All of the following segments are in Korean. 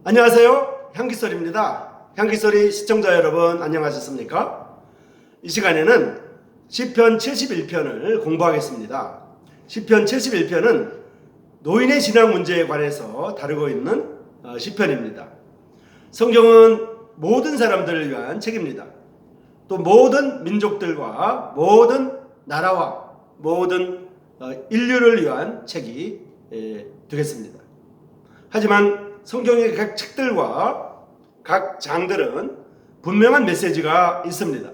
안녕하세요. 향기소리입니다. 향기소리 시청자 여러분 안녕하셨습니까? 이 시간에는 시편 71편을 공부하겠습니다. 시편 71편은 노인의 신앙 문제에 관해서 다루고 있는 시편입니다. 성경은 모든 사람들을 위한 책입니다. 또 모든 민족들과 모든 나라와 모든 인류를 위한 책이 되겠습니다. 하지만 성경의 각 책들과 각 장들은 분명한 메시지가 있습니다.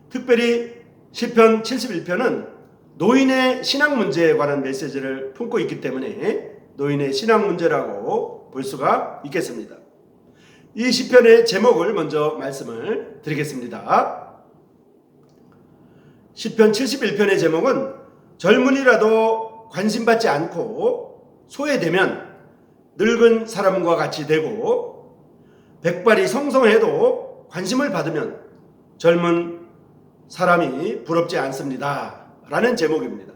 특별히 시편 71편은 노인의 신앙 문제에 관한 메시지를 품고 있기 때문에 노인의 신앙 문제라고 볼 수가 있겠습니다. 이 시편의 제목을 먼저 말씀을 드리겠습니다. 시편 71편의 제목은 젊은이라도 관심받지 않고 소외되면 늙은 사람과 같이 되고 백발이 성성해도 관심을 받으면 젊은 사람이 부럽지 않습니다 라는 제목입니다.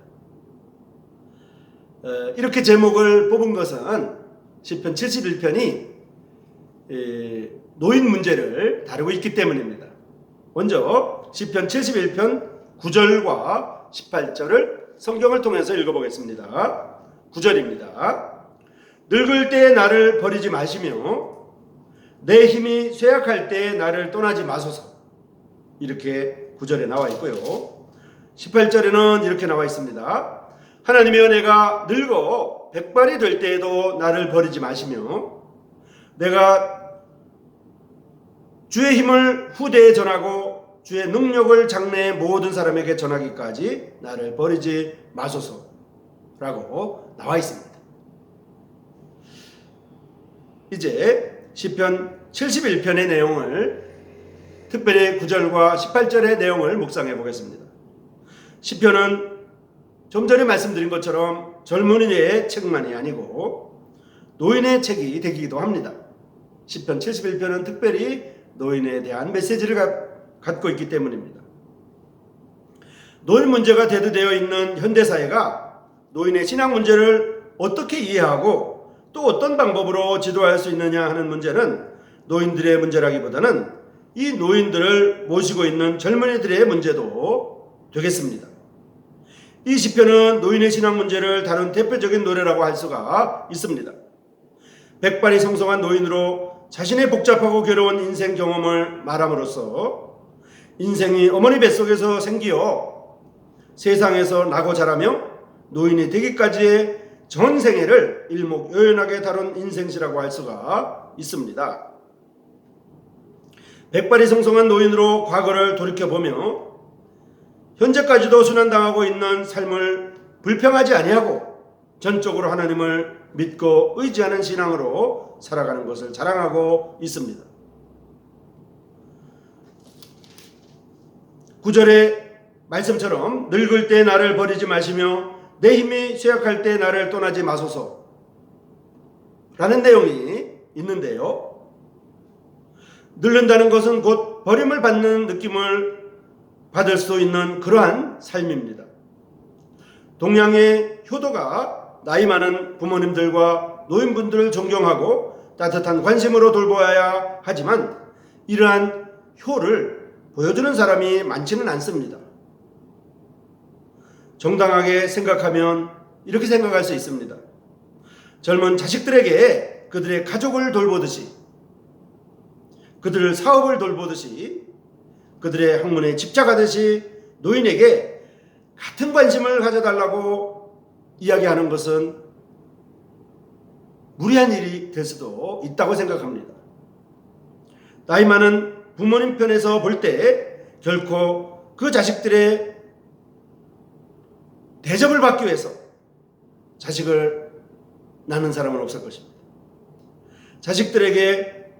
이렇게 제목을 뽑은 것은 시편 71편이 노인 문제를 다루고 있기 때문입니다. 먼저 시편 71편 9절과 18절을 성경을 통해서 읽어보겠습니다. 9절입니다. 늙을 때 나를 버리지 마시며 내 힘이 쇠약할 때 나를 떠나지 마소서. 이렇게 9절에 나와 있고요. 18절에는 이렇게 나와 있습니다. 하나님의 은혜가 늙어 백발이 될 때에도 나를 버리지 마시며 내가 주의 힘을 후대에 전하고 주의 능력을 장래의 모든 사람에게 전하기까지 나를 버리지 마소서라고 나와 있습니다. 이제 시편 71편의 내용을 특별히 9절과 18절의 내용을 묵상해 보겠습니다. 시편은 좀 전에 말씀드린 것처럼 젊은이의 책만이 아니고 노인의 책이 되기도 합니다. 시편 71편은 특별히 노인에 대한 메시지를 갖고 있기 때문입니다. 노인 문제가 대두되어 있는 현대사회가 노인의 신앙 문제를 어떻게 이해하고 또 어떤 방법으로 지도할 수 있느냐 하는 문제는 노인들의 문제라기보다는 이 노인들을 모시고 있는 젊은이들의 문제도 되겠습니다. 이 시편은 노인의 신앙 문제를 다룬 대표적인 노래라고 할 수가 있습니다. 백발이 성성한 노인으로 자신의 복잡하고 괴로운 인생 경험을 말함으로써 인생이 어머니 뱃속에서 생기어 세상에서 나고 자라며 노인이 되기까지의 전생애를 일목요연하게 다룬 인생시라고 할 수가 있습니다. 백발이 성성한 노인으로 과거를 돌이켜보며 현재까지도 순환당하고 있는 삶을 불평하지 아니하고 전적으로 하나님을 믿고 의지하는 신앙으로 살아가는 것을 자랑하고 있습니다. 9절의 말씀처럼 늙을 때 나를 버리지 마시며 내 힘이 쇠약할 때 나를 떠나지 마소서 라는 내용이 있는데요. 늙는다는 것은 곧 버림을 받는 느낌을 받을 수 있는 그러한 삶입니다. 동양의 효도가 나이 많은 부모님들과 노인분들을 존경하고 따뜻한 관심으로 돌보아야 하지만 이러한 효를 보여주는 사람이 많지는 않습니다. 정당하게 생각하면 이렇게 생각할 수 있습니다. 젊은 자식들에게 그들의 가족을 돌보듯이 그들의 사업을 돌보듯이 그들의 학문에 집착하듯이 노인에게 같은 관심을 가져달라고 이야기하는 것은 무리한 일이 될 수도 있다고 생각합니다. 나이 많은 부모님 편에서 볼 때 결코 그 자식들의 대접을 받기 위해서 자식을 낳는 사람은 없을 것입니다. 자식들에게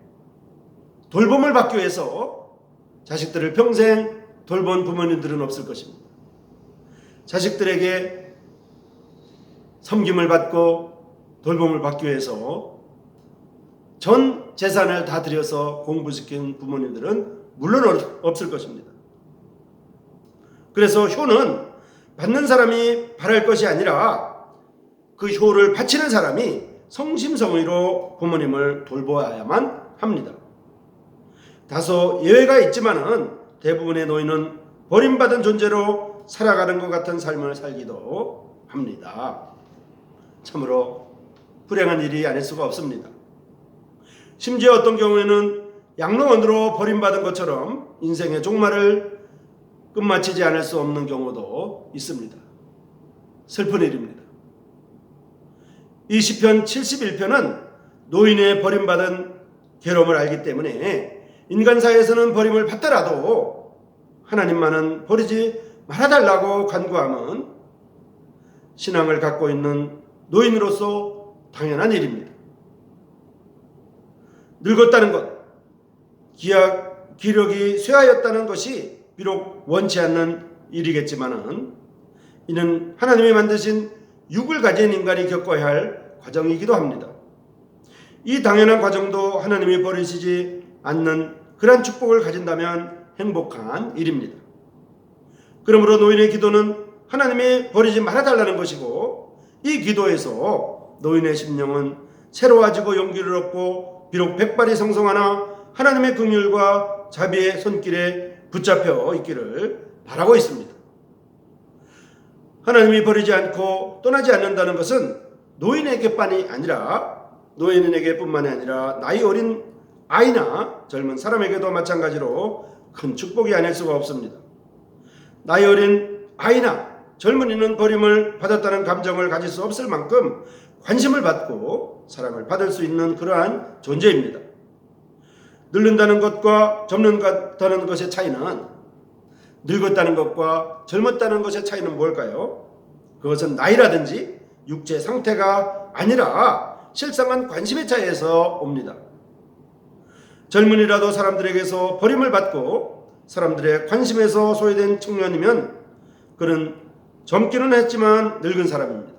돌봄을 받기 위해서 자식들을 평생 돌본 부모님들은 없을 것입니다. 자식들에게 섬김을 받고 돌봄을 받기 위해서 전 재산을 다 들여서 공부시킨 부모님들은 물론 없을 것입니다. 그래서 효는 받는 사람이 바랄 것이 아니라 그 효를 바치는 사람이 성심성의로 부모님을 돌보아야만 합니다. 다소 예외가 있지만은 대부분의 노인은 버림받은 존재로 살아가는 것 같은 삶을 살기도 합니다. 참으로 불행한 일이 아닐 수가 없습니다. 심지어 어떤 경우에는 양로원으로 버림받은 것처럼 인생의 종말을 끝마치지 않을 수 없는 경우도 있습니다. 슬픈 일입니다. 이 시편 71편은 노인의 버림받은 괴로움을 알기 때문에 인간사회에서는 버림을 받더라도 하나님만은 버리지 말아달라고 간구함은 신앙을 갖고 있는 노인으로서 당연한 일입니다. 늙었다는 것, 기력이 쇠하였다는 것이 비록 원치 않는 일이겠지만은 이는 하나님이 만드신 육을 가진 인간이 겪어야 할 과정이기도 합니다. 이 당연한 과정도 하나님이 버리시지 않는 그러한 축복을 가진다면 행복한 일입니다. 그러므로 노인의 기도는 하나님이 버리지 말아달라는 것이고, 이 기도에서 노인의 심령은 새로워지고 용기를 얻고 비록 백발이 성성하나 하나님의 긍휼과 자비의 손길에 붙잡혀 있기를 바라고 있습니다. 하나님이 버리지 않고 떠나지 않는다는 것은 노인에게뿐만이 아니라 나이 어린 아이나 젊은 사람에게도 마찬가지로 큰 축복이 아닐 수가 없습니다. 나이 어린 아이나 젊은이는 버림을 받았다는 감정을 가질 수 없을 만큼 관심을 받고 사랑을 받을 수 있는 그러한 존재입니다. 늙는다는 것과 젊는다는 것의 차이는, 늙었다는 것과 젊었다는 것의 차이는 뭘까요? 그것은 나이라든지 육체 상태가 아니라 실상은 관심의 차이에서 옵니다. 젊은이라도 사람들에게서 버림을 받고 사람들의 관심에서 소외된 청년이면 그는 젊기는 했지만 늙은 사람입니다.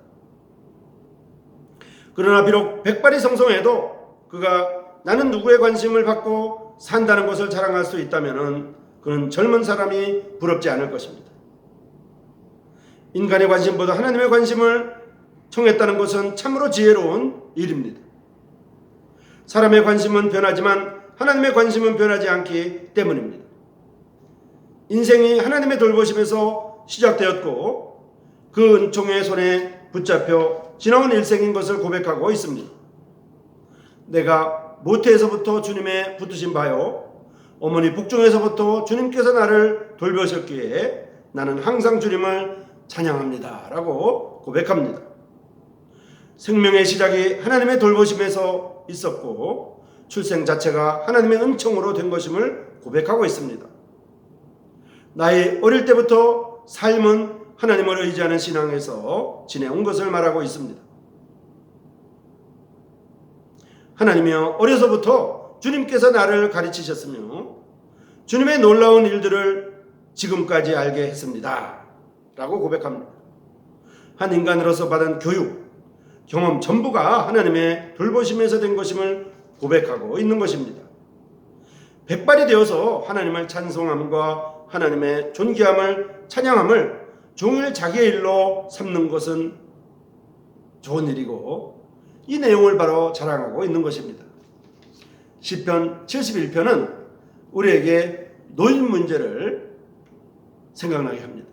그러나 비록 백발이 성성해도 그가 나는 누구의 관심을 받고 산다는 것을 자랑할 수 있다면 그는 젊은 사람이 부럽지 않을 것입니다. 인간의 관심보다 하나님의 관심을 청했다는 것은 참으로 지혜로운 일입니다. 사람의 관심은 변하지만 하나님의 관심은 변하지 않기 때문입니다. 인생이 하나님의 돌보심에서 시작되었고 그 은총의 손에 붙잡혀 지나온 일생인 것을 고백하고 있습니다. 내가 모태에서부터 주님의 붙드신 바요, 어머니 복중에서부터 주님께서 나를 돌보셨기에 나는 항상 주님을 찬양합니다 라고 고백합니다. 생명의 시작이 하나님의 돌보심에서 있었고 출생 자체가 하나님의 은총으로 된 것임을 고백하고 있습니다. 나의 어릴 때부터 삶은 하나님을 의지하는 신앙에서 지내온 것을 말하고 있습니다. 하나님이여, 어려서부터 주님께서 나를 가르치셨으며 주님의 놀라운 일들을 지금까지 알게 했습니다 라고 고백합니다. 한 인간으로서 받은 교육, 경험 전부가 하나님의 돌보심에서 된 것임을 고백하고 있는 것입니다. 백발이 되어서 하나님을 찬송함과 하나님의 존귀함을 찬양함을 종일 자기의 일로 삼는 것은 좋은 일이고 이 내용을 바로 자랑하고 있는 것입니다. 시편 71편은 우리에게 노인 문제를 생각나게 합니다.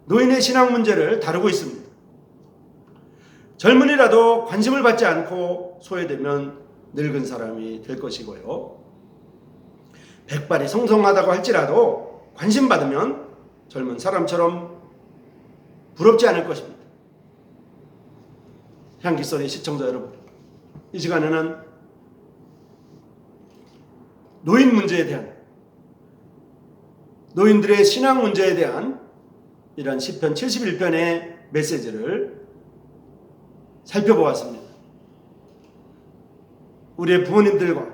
노인의 신앙 문제를 다루고 있습니다. 젊은이라도 관심을 받지 않고 소외되면 늙은 사람이 될 것이고요. 백발이 성성하다고 할지라도 관심 받으면 젊은 사람처럼 부럽지 않을 것입니다. 향기소리 시청자 여러분, 이 시간에는 노인 문제에 대한, 노인들의 신앙 문제에 대한 이런 시편 71편의 메시지를 살펴보았습니다. 우리의 부모님들과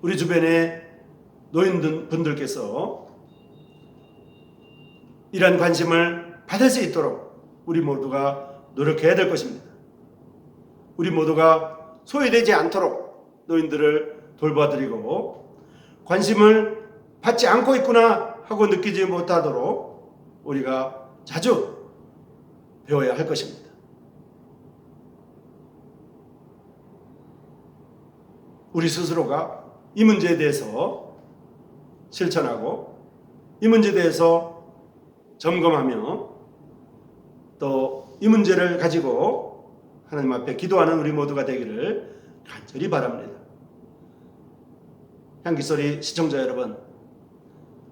우리 주변의 노인분들께서 이러한 관심을 받을 수 있도록 우리 모두가 노력해야 될 것입니다. 우리 모두가 소외되지 않도록 노인들을 돌봐드리고 관심을 받지 않고 있구나 하고 느끼지 못하도록 우리가 자주 배워야 할 것입니다. 우리 스스로가 이 문제에 대해서 실천하고 이 문제에 대해서 점검하며 또 이 문제를 가지고 하나님 앞에 기도하는 우리 모두가 되기를 간절히 바랍니다. 향기소리 시청자 여러분,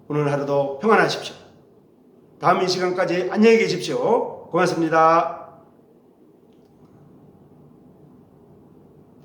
오늘 하루도 평안하십시오. 다음 이 시간까지 안녕히 계십시오. 고맙습니다.